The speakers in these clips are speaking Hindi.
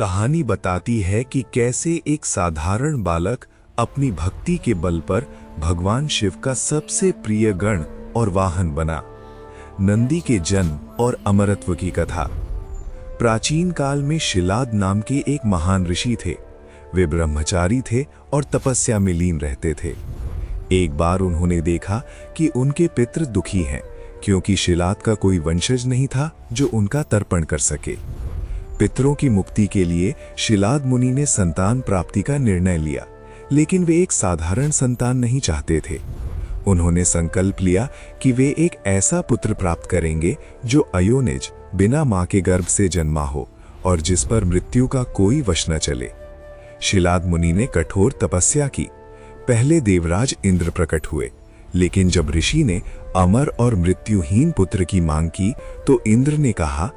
कहानी बताती है कि कैसे एक साधारण बालक अपनी भक्ति के बल पर भगवान शिव का सबसे प्रिय गण और वाहन बना। नंदी के जन्म और अमरत्व की कथा। प्राचीन काल में शिलाद नाम के एक महान ऋषि थे। वे ब्रह्मचारी थे और तपस्या में लीन रहते थे। एक बार उन्होंने देखा कि उनके पितृ दुखी हैं, क्योंकि शिलाद का कोई वंशज नहीं था जो उनका तर्पण कर सके। पितरों की मुक्ति के लिए शिलाद मुनि ने संतान प्राप्ति का निर्णय लिया, लेकिन वे एक साधारण संतान नहीं चाहते थे। उन्होंने संकल्प लिया कि वे एक ऐसा पुत्र प्राप्त करेंगे जो अयोनिज, बिना मां के गर्भ से जन्मा हो और जिस पर मृत्यु का कोई वश न चले। शिलाद मुनि ने कठोर तपस्या की। पहले देवराज इंद्र प्रकट हुए, लेकिन जब ऋषि ने अमर और मृत्युहीन पुत्र की मांग की तो इंद्र ने कहा,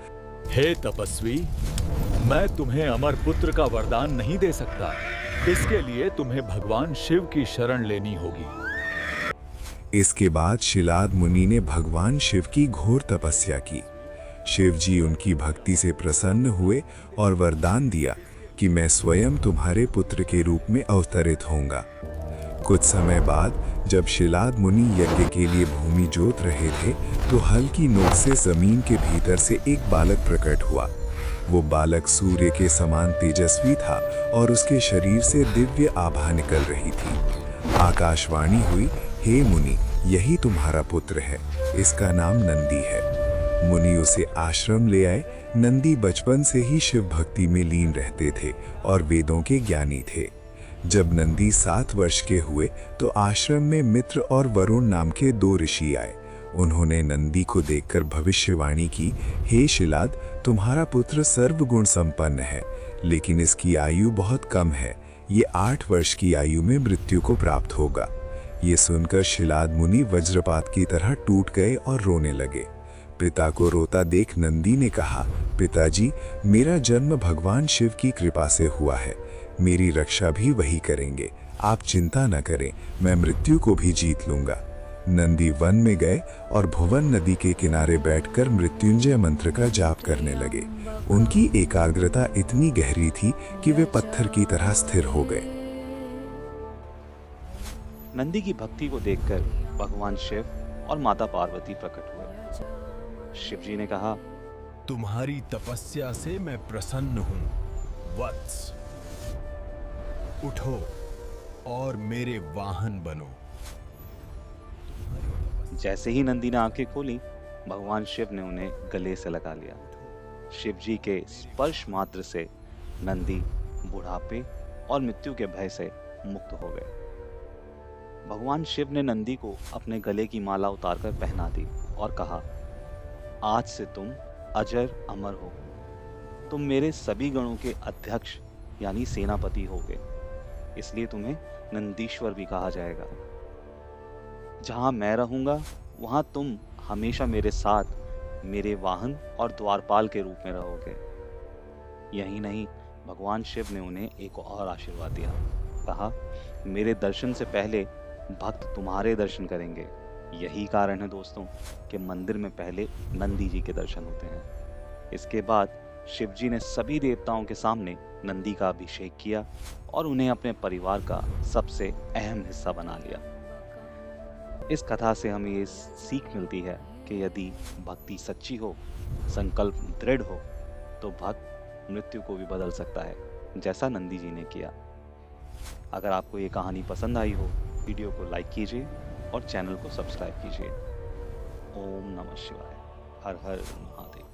हे तपस्वी, मैं तुम्हें अमर पुत्र का वरदान नहीं दे सकता। इसके लिए तुम्हें भगवान शिव की शरण लेनी होगी। इसके बाद शिलाद मुनि ने भगवान शिव की घोर तपस्या की। शिव जी उनकी भक्ति से प्रसन्न हुए और वरदान दिया कि मैं स्वयं तुम्हारे पुत्र के रूप में अवतरित होऊंगा। कुछ समय बाद जब शिलाद मुनि यज्ञ के लिए भूमि जोत रहे थे तो हल्की नोक से जमीन के भीतर से एक बालक प्रकट हुआ। वो बालक सूर्य के समान तेजस्वी था और उसके शरीर से दिव्य आभा निकल रही थी। आकाशवाणी हुई, हे मुनि, यही तुम्हारा पुत्र है, इसका नाम नंदी है। मुनि उसे आश्रम ले आए। नंदी बचपन से ही शिव भक्ति में लीन रहते थे और वेदों के ज्ञानी थे। जब नंदी 7 वर्ष के हुए तो आश्रम में मित्र और वरुण नाम के 2 ऋषि आए। उन्होंने नंदी को देखकर भविष्यवाणी की, हे शिलाद, तुम्हारा पुत्र सर्वगुण संपन्न है, लेकिन इसकी आयु बहुत कम है। ये 8 वर्ष की आयु में मृत्यु को प्राप्त होगा। ये सुनकर शिलाद मुनि वज्रपात की तरह टूट गए और रोने लगे। पिता को रोता देख नंदी ने कहा, पिताजी, मेरा जन्म भगवान शिव की कृपा से हुआ है, मेरी रक्षा भी वही करेंगे, आप चिंता न करें, मैं मृत्यु को भी जीत लूंगा। नंदी वन में गए और भुवन नदी के किनारे बैठकर मृत्युंजय मंत्र का जाप करने लगे। उनकी एकाग्रता इतनी गहरी थी कि वे पत्थर की तरह स्थिर हो गए। नंदी की भक्ति को देखकर भगवान शिव और माता पार्वती प्रकट हुए। शिव जी ने कहा, तुम्हारी तपस्या से मैं प्रसन्न हूं वत्स, उठो और मेरे वाहन बनो। जैसे ही नंदी ने आंखें खोली, भगवान शिव ने उन्हें गले से लगा लिया। शिव जी के स्पर्श मात्र से नंदी बुढ़ापे और मृत्यु के भय से मुक्त हो गए। भगवान शिव ने नंदी को अपने गले की माला उतारकर पहना दी और कहा, आज से तुम अजर अमर हो। तुम मेरे सभी गणों के अध्यक्ष यानी सेनापति होगे, इसलिए तुम्हें नंदीश्वर भी कहा जाएगा। जहां मैं रहूंगा वहां तुम हमेशा मेरे साथ मेरे वाहन और द्वारपाल के रूप में रहोगे। यही नहीं, भगवान शिव ने उन्हें एक और आशीर्वाद दिया। कहा, मेरे दर्शन से पहले भक्त तुम्हारे दर्शन करेंगे। यही कारण है दोस्तों कि मंदिर में पहले नंदी जी के दर्शन होते हैं। इसके बाद शिव जी ने सभी देवताओं के सामने नंदी का अभिषेक किया और उन्हें अपने परिवार का सबसे अहम हिस्सा बना लिया। इस कथा से हमें ये सीख मिलती है कि यदि भक्ति सच्ची हो, संकल्प दृढ़ हो, तो भक्त मृत्यु को भी बदल सकता है, जैसा नंदी जी ने किया। अगर आपको ये कहानी पसंद आई हो, वीडियो को लाइक कीजिए और चैनल को सब्सक्राइब कीजिए। ओम नमः शिवाय। हर हर महादेव।